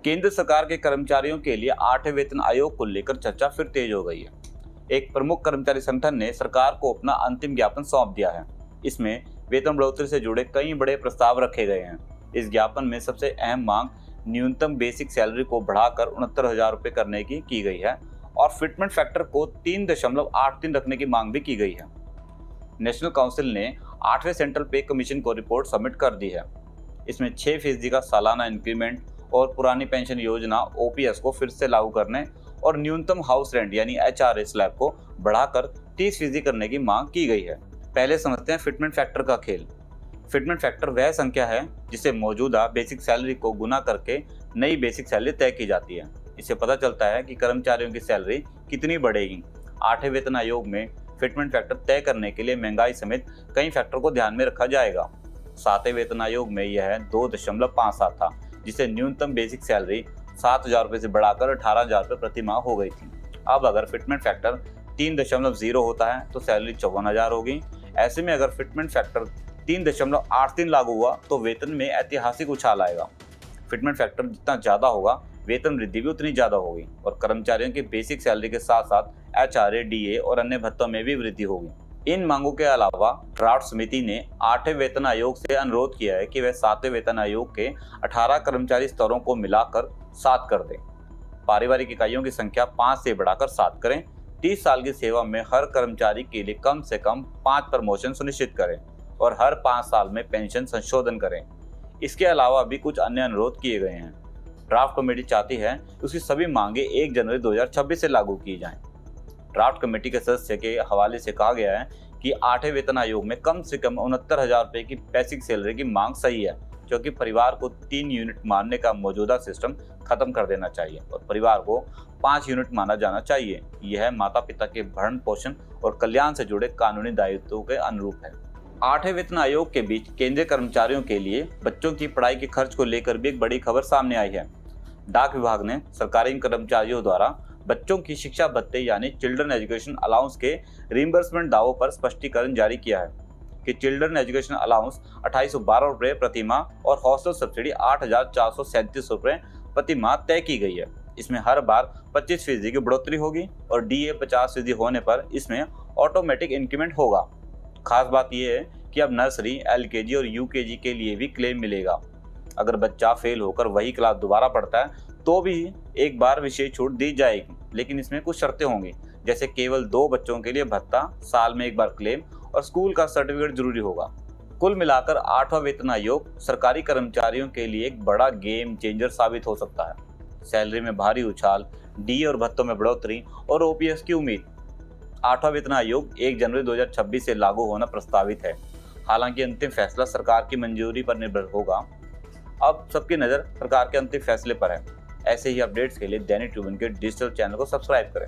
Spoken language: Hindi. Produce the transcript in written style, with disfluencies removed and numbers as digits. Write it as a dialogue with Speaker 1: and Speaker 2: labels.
Speaker 1: केंद्र सरकार के कर्मचारियों के लिए 8वें वेतन आयोग को लेकर चर्चा फिर तेज हो गई है। एक प्रमुख कर्मचारी संगठन ने सरकार को अपना अंतिम ज्ञापन सौंप दिया है। इसमें वेतन बढ़ोतरी से जुड़े कई बड़े प्रस्ताव रखे गए हैं। इस ज्ञापन में सबसे अहम मांग न्यूनतम बेसिक सैलरी को बढ़ाकर 69,000 रुपये करने की गई है और फिटमेंट फैक्टर को 3.83 रखने की मांग भी की गई है। नेशनल काउंसिल ने 8वें सेंट्रल पे कमीशन को रिपोर्ट सबमिट कर दी है। इसमें 6% का सालाना इंक्रीमेंट और पुरानी पेंशन योजना OPS को फिर से लागू करने और न्यूनतम हाउस रेंट यानी HRA स्लैब को बढ़ाकर 30% करने की मांग की गई है। पहले समझते हैं फिटमेंट फैक्टर का खेल। फिटमेंट फैक्टर वह संख्या है जिसे मौजूदा बेसिक सैलरी को गुना करके नई बेसिक सैलरी तय की जाती है। इससे पता चलता है कि कर्मचारियों की सैलरी कितनी बढ़ेगी। 8वें वेतन आयोग में फिटमेंट फैक्टर तय करने के लिए महंगाई समेत कई फैक्टर को ध्यान में रखा जाएगा। 7वें वेतन आयोग में यह 2.57 था, जिसे न्यूनतम बेसिक सैलरी 7,000 रुपये से बढ़ाकर 18,000 रुपये प्रति माह हो गई थी। अब अगर फिटमेंट फैक्टर 3.0 होता है तो सैलरी 54,000 होगी। ऐसे में अगर फिटमेंट फैक्टर 3.83 लागू हुआ तो वेतन में ऐतिहासिक उछाल आएगा। फिटमेंट फैक्टर जितना ज़्यादा होगा वेतन वृद्धि भी उतनी ज़्यादा होगी और कर्मचारियों की बेसिक सैलरी के साथ साथ HRA, DA और अन्य भत्तों में भी वृद्धि होगी। इन मांगों के अलावा ड्राफ्ट समिति ने 8वें वेतन आयोग से अनुरोध किया है कि वह 7वें वेतन आयोग के 18 कर्मचारी स्तरों को मिलाकर 7 कर दें। पारिवारिक इकाइयों की संख्या 5 से बढ़ाकर 7 करें। 30 साल की सेवा में हर कर्मचारी के लिए कम से कम 5 प्रमोशन सुनिश्चित करें और हर 5 साल में पेंशन संशोधन करें। इसके अलावा भी कुछ अन्य अनुरोध किए गए हैं। ड्राफ्ट कमेटी चाहती है कि उसकी सभी मांगे 1 जनवरी 2026 से लागू की जाएं। ड्राफ्ट कमेटी के सदस्य के हवाले से कहा गया है कि 8वें वेतन आयोग में कम से कम 69,000 रुपये की बेसिक सैलरी की मांग सही है, क्योंकि परिवार को 3 यूनिट मानने का मौजूदा सिस्टम खत्म कर देना चाहिए और परिवार को 5 यूनिट माना जाना चाहिए। यह माता पिता के भरण पोषण और कल्याण से जुड़े कानूनी दायित्वों के अनुरूप है। 8वें वेतन आयोग के बीच केंद्रीय कर्मचारियों के लिए बच्चों की पढ़ाई के खर्च को लेकर भी एक बड़ी खबर सामने आई है। डाक विभाग ने सरकारी कर्मचारियों द्वारा बच्चों की शिक्षा भत्ते यानी चिल्ड्रन एजुकेशन अलाउंस के रिइंबर्समेंट दावों पर स्पष्टीकरण जारी किया है कि चिल्ड्रन एजुकेशन अलाउंस 2812 रुपये प्रति माह और हॉस्टल सब्सिडी 8,437 रुपये प्रति माह तय की गई है। इसमें हर बार 25% की बढ़ोतरी होगी और DA 50% होने पर इसमें ऑटोमेटिक इंक्रीमेंट होगा। खास बात यह है कि अब नर्सरी, LKG और UKG के लिए भी क्लेम मिलेगा। अगर बच्चा फेल होकर वही क्लास दोबारा पढ़ता है तो भी एक बार विशेष छूट दी जाएगी, लेकिन इसमें कुछ शर्तें होंगी, जैसे केवल 2 बच्चों के लिए भत्ता, साल में एक बार क्लेम और स्कूल का सर्टिफिकेट जरूरी होगा। कुल मिलाकर 8वां वेतन आयोग सरकारी कर्मचारियों के लिए एक बड़ा गेम चेंजर साबित हो सकता है। सैलरी में भारी उछाल, DA और भत्तों में बढ़ोतरी और OPS की उम्मीद। 8वां वेतन आयोग 1 जनवरी 2026 से लागू होना प्रस्तावित है। हालांकि अंतिम फैसला सरकार की मंजूरी पर निर्भर होगा। अब सबकी नज़र सरकार के अंतिम फैसले पर है। ऐसे ही अपडेट्स के लिए दैनिक ट्रिब्यून के डिजिटल चैनल को सब्सक्राइब करें।